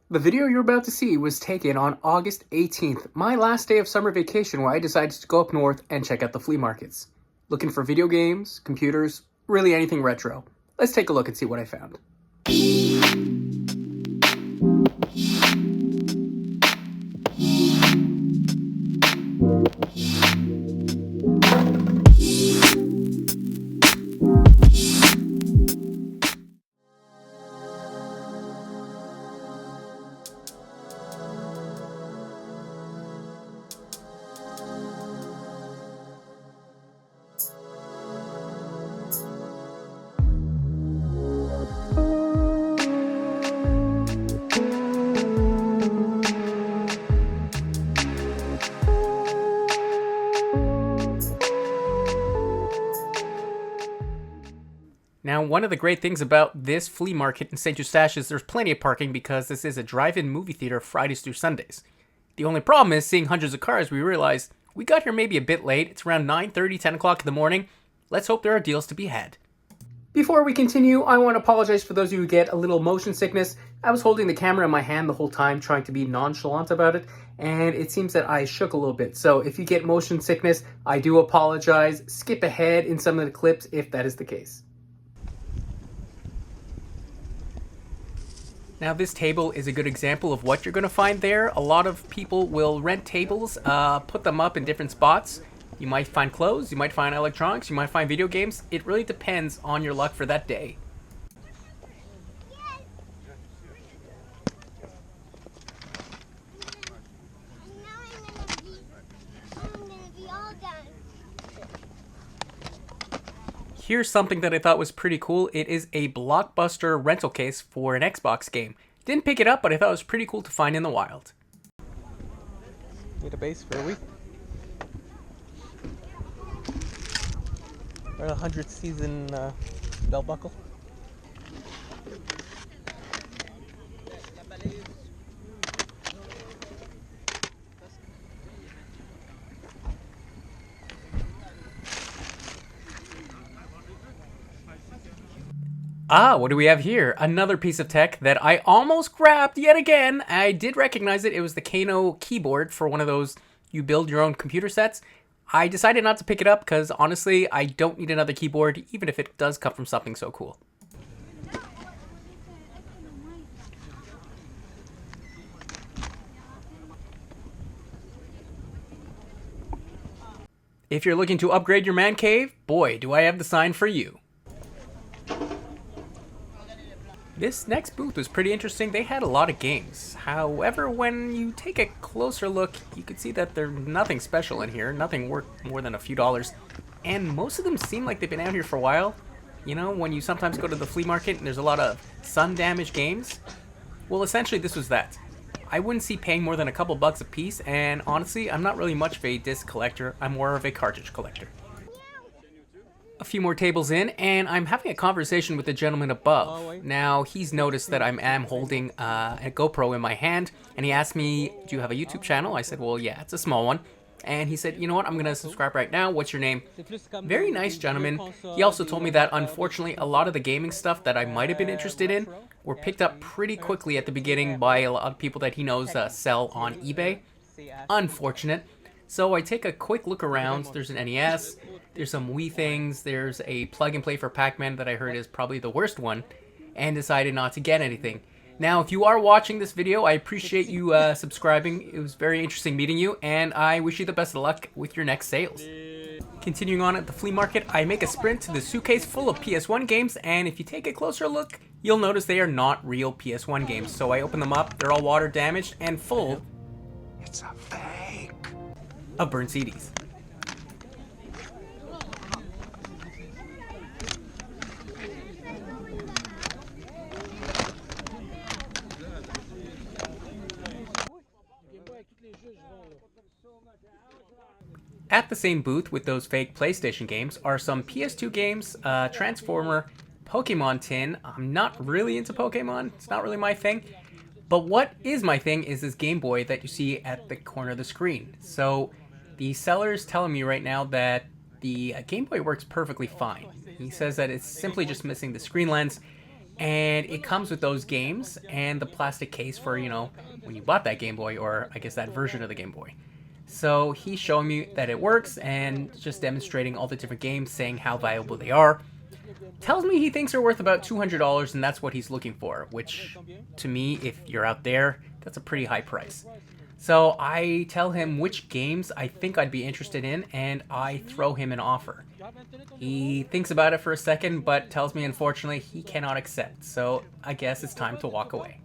The video you're about to see was taken on August 18th, my last day of summer vacation, where I decided to go up north and check out the flea markets. Looking for video games, computers, really anything retro. Let's take a look and see what I found. Now, one of the great things about this flea market in St-Eustache is there's plenty of parking because this is a drive-in movie theater Fridays through Sundays. The only problem is seeing hundreds of cars, we realize we got here maybe a bit late. It's around 9:30, 10 o'clock in the morning. Let's hope there are deals to be had. Before we continue, I want to apologize for those of you who get a little motion sickness. I was holding the camera in my hand the whole time, trying to be nonchalant about it, and it seems that I shook a little bit. So if you get motion sickness, I do apologize. Skip ahead in some of the clips if that is the case. Now, this table is a good example of what you're going to find there. A lot of people will rent tables, put them up in different spots. You might find clothes, you might find electronics, you might find video games. It really depends on your luck for that day. Here's something that I thought was pretty cool. It is a Blockbuster rental case for an Xbox game. Didn't pick it up, but I thought it was pretty cool to find in the wild. Need a base for a week. Or a 100th season belt buckle. What do we have here? Another piece of tech that I almost grabbed yet again. I did recognize it. It was the Kano keyboard for one of those you build your own computer sets. I decided not to pick it up because honestly, I don't need another keyboard, even if it does come from something so cool. If you're looking to upgrade your man cave, boy, do I have the sign for you. This next booth was pretty interesting. They had a lot of games. However, when you take a closer look, you can see that there's nothing special in here. Nothing worth more than a few dollars. And most of them seem like they've been out here for a while. You know, when you sometimes go to the flea market and there's a lot of sun damaged games. Well, essentially this was that. I wouldn't see paying more than a couple bucks a piece, and honestly, I'm not really much of a disc collector. I'm more of a cartridge collector. A few more tables in, and I'm having a conversation with the gentleman above. Now, he's noticed that I am holding a GoPro in my hand, and he asked me, do you have a YouTube channel? I said, well, yeah, it's a small one. And he said, you know what, I'm going to subscribe right now. What's your name? Very nice gentleman. He also told me that, unfortunately, a lot of the gaming stuff that I might have been interested in were picked up pretty quickly at the beginning by a lot of people that he knows sell on eBay. Unfortunate. So I take a quick look around. There's an NES, there's some Wii things, there's a plug-and-play for Pac-Man that I heard is probably the worst one, and decided not to get anything. Now, if you are watching this video, I appreciate you subscribing. It was very interesting meeting you, and I wish you the best of luck with your next sales. Continuing on at the flea market, I make a sprint to the suitcase full of PS1 games, and if you take a closer look, you'll notice they are not real PS1 games. So I open them up, they're all water damaged and full. It's a fake. Of burnt CDs. At the same booth with those fake PlayStation games are some PS2 games, Transformer, Pokemon tin. I'm not really into Pokemon. It's not really my thing. But what is my thing is this Game Boy that you see at the corner of the screen. So the seller is telling me right now that the Game Boy works perfectly fine. He says that it's simply just missing the screen lens. And it comes with those games and the plastic case for, when you bought that Game Boy, or I guess that version of the Game Boy. So he's showing me that it works and just demonstrating all the different games, saying how valuable they are. Tells me he thinks they're worth about $200, and that's what he's looking for, which to me, if you're out there, that's a pretty high price. So I tell him which games I think I'd be interested in, and I throw him an offer. He thinks about it for a second, but tells me unfortunately he cannot accept. So I guess it's time to walk away.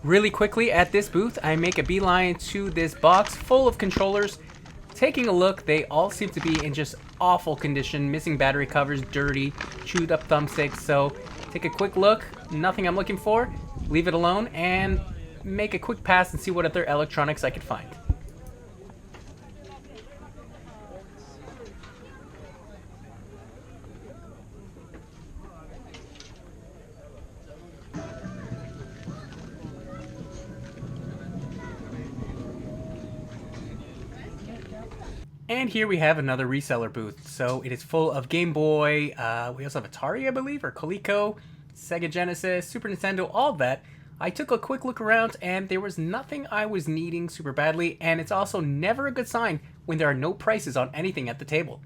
Really quickly at this booth, I make a beeline to this box full of controllers. Taking a look, they all seem to be in just awful condition, missing battery covers, dirty, chewed up thumbsticks. So take a quick look, nothing I'm looking for, leave it alone, and make a quick pass and see what other electronics I could find. And here we have another reseller booth. So it is full of Game Boy, we also have Atari, I believe, or Coleco, Sega Genesis, Super Nintendo, all that. I took a quick look around and there was nothing I was needing super badly, and it's also never a good sign when there are no prices on anything at the table.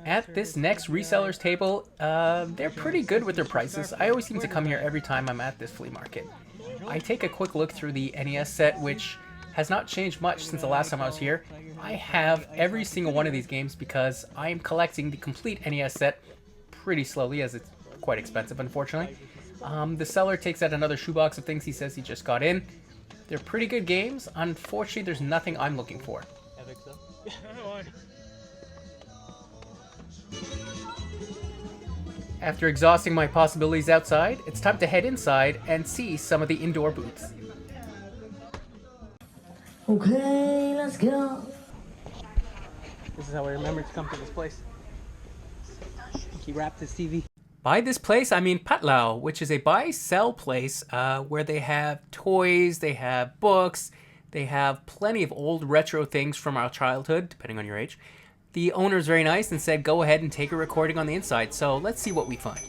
At this next reseller's table, they're pretty good with their prices. I always seem to come here every time I'm at this flea market. I take a quick look through the NES set, which has not changed much since the last time I was here. I have every single one of these games because I am collecting the complete NES set pretty slowly, as it's quite expensive, unfortunately. The seller takes out another shoebox of things he says he just got in. They're pretty good games. Unfortunately, there's nothing I'm looking for. After exhausting my possibilities outside, it's time to head inside and see some of the indoor booths. Okay, let's go. This is how I remember to come to this place. He wrapped his TV. By this place, I mean Patlao, which is a buy-sell place where they have toys, they have books, they have plenty of old retro things from our childhood, depending on your age. The owner's very nice and said go ahead and take a recording on the inside, so let's see what we find.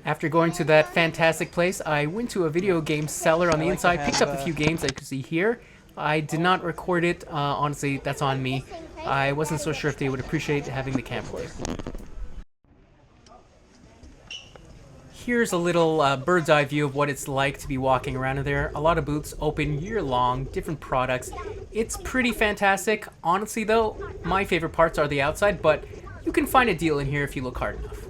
After going to that fantastic place, I went to a video game seller on the inside, picked up a few games that you can see here. I did not record it, honestly, that's on me. I wasn't so sure if they would appreciate having the camera there. Here's a little bird's eye view of what it's like to be walking around in there. A lot of booths open year-long, different products. It's pretty fantastic. Honestly, though, my favorite parts are the outside, but you can find a deal in here if you look hard enough.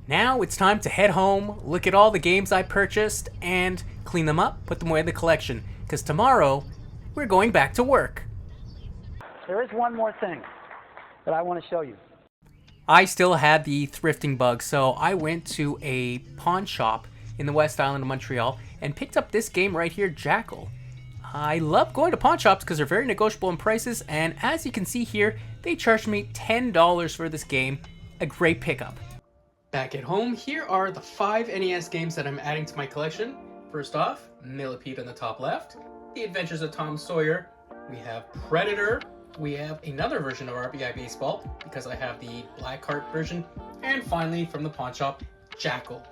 Now it's time to head home, look at all the games I purchased, and clean them up, put them away in the collection. Because tomorrow, we're going back to work. There is one more thing that I want to show you. I still had the thrifting bug, so I went to a pawn shop in the West Island of Montreal and picked up this game right here, Jackal. I love going to pawn shops because they're very negotiable in prices, and as you can see here, they charged me $10 for this game. A great pickup. Back at home, here are the 5 NES games that I'm adding to my collection. First off, Millipede on the top left, The Adventures of Tom Sawyer, we have Predator, we have another version of RBI Baseball, because I have the Black Heart version, and finally, from the pawn shop, Jackal.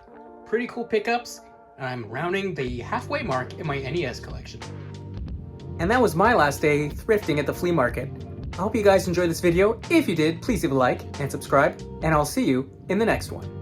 Pretty cool pickups, and I'm rounding the halfway mark in my NES collection. And that was my last day thrifting at the flea market. I hope you guys enjoyed this video. If you did, please leave a like and subscribe, and I'll see you in the next one.